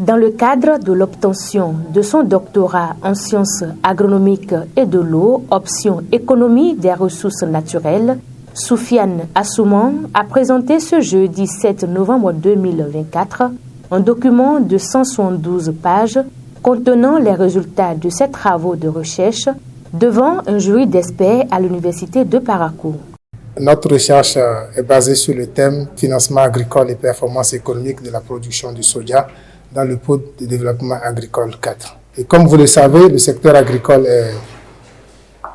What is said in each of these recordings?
Dans le cadre de l'obtention de son doctorat en sciences agronomiques et de l'eau, option économie des ressources naturelles, Soufiane Assouman a présenté ce jeudi 7 novembre 2024 un document de 172 pages contenant les résultats de ses travaux de recherche devant un jury d'experts à l'université de Parakou. Notre recherche est basée sur le thème financement agricole et performance économique de la production du soja dans le pôle de développement agricole 4. Et comme vous le savez, le secteur agricole est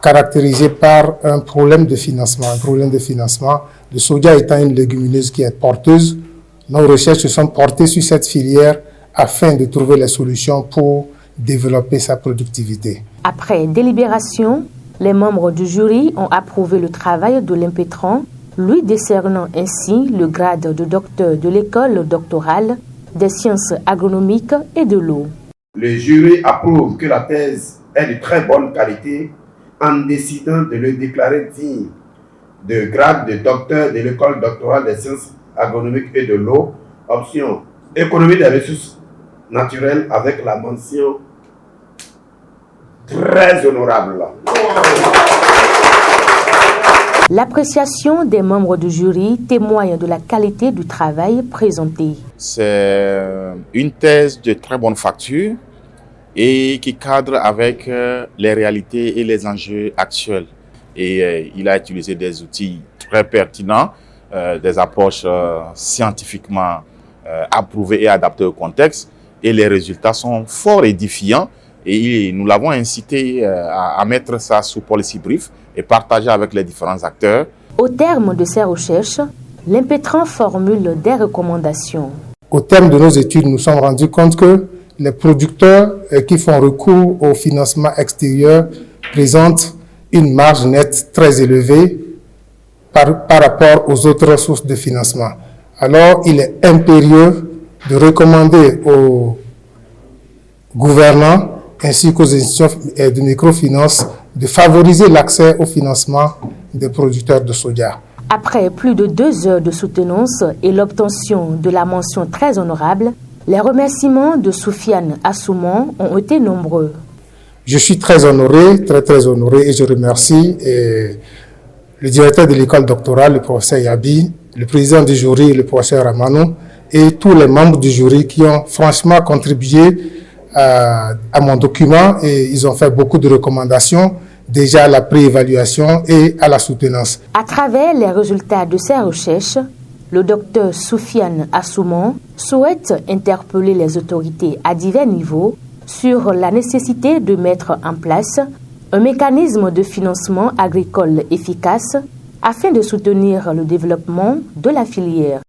caractérisé par un problème de financement. Le soja étant une légumineuse qui est porteuse, nos recherches se sont portées sur cette filière afin de trouver les solutions pour développer sa productivité. Après délibération, les membres du jury ont approuvé le travail de l'impétrant, lui décernant ainsi le grade de docteur de l'école doctorale des sciences agronomiques et de l'eau. Le jury approuve que la thèse est de très bonne qualité en décidant de le déclarer digne de grade de docteur de l'école doctorale des sciences agronomiques et de l'eau, option économie des ressources naturelles avec la mention très honorable. L'appréciation des membres du jury témoigne de la qualité du travail présenté. C'est une thèse de très bonne facture et qui cadre avec les réalités et les enjeux actuels. Et il a utilisé des outils très pertinents, des approches scientifiquement approuvées et adaptées au contexte. Et les résultats sont fort édifiants. Et nous l'avons incité à mettre ça sous policy brief et partager avec les différents acteurs. Au terme de ces recherches, l'impétrant formule des recommandations. Au terme de nos études, nous nous sommes rendus compte que les producteurs qui font recours au financement extérieur présentent une marge nette très élevée par rapport aux autres sources de financement. Alors, il est impérieux de recommander aux gouvernants ainsi qu'aux institutions de microfinance de favoriser l'accès au financement des producteurs de soja. Après plus de 2 heures de soutenance et l'obtention de la mention très honorable, les remerciements de Soufiane Assouman ont été nombreux. Je suis très honoré, très honoré, et je remercie le directeur de l'école doctorale, le professeur Yabi, le président du jury, le professeur Ramanou, et tous les membres du jury qui ont franchement contribué à mon document, et ils ont fait beaucoup de recommandations déjà à la préévaluation et à la soutenance. À travers les résultats de ces recherches, le docteur Soufiane Assouman souhaite interpeller les autorités à divers niveaux sur la nécessité de mettre en place un mécanisme de financement agricole efficace afin de soutenir le développement de la filière.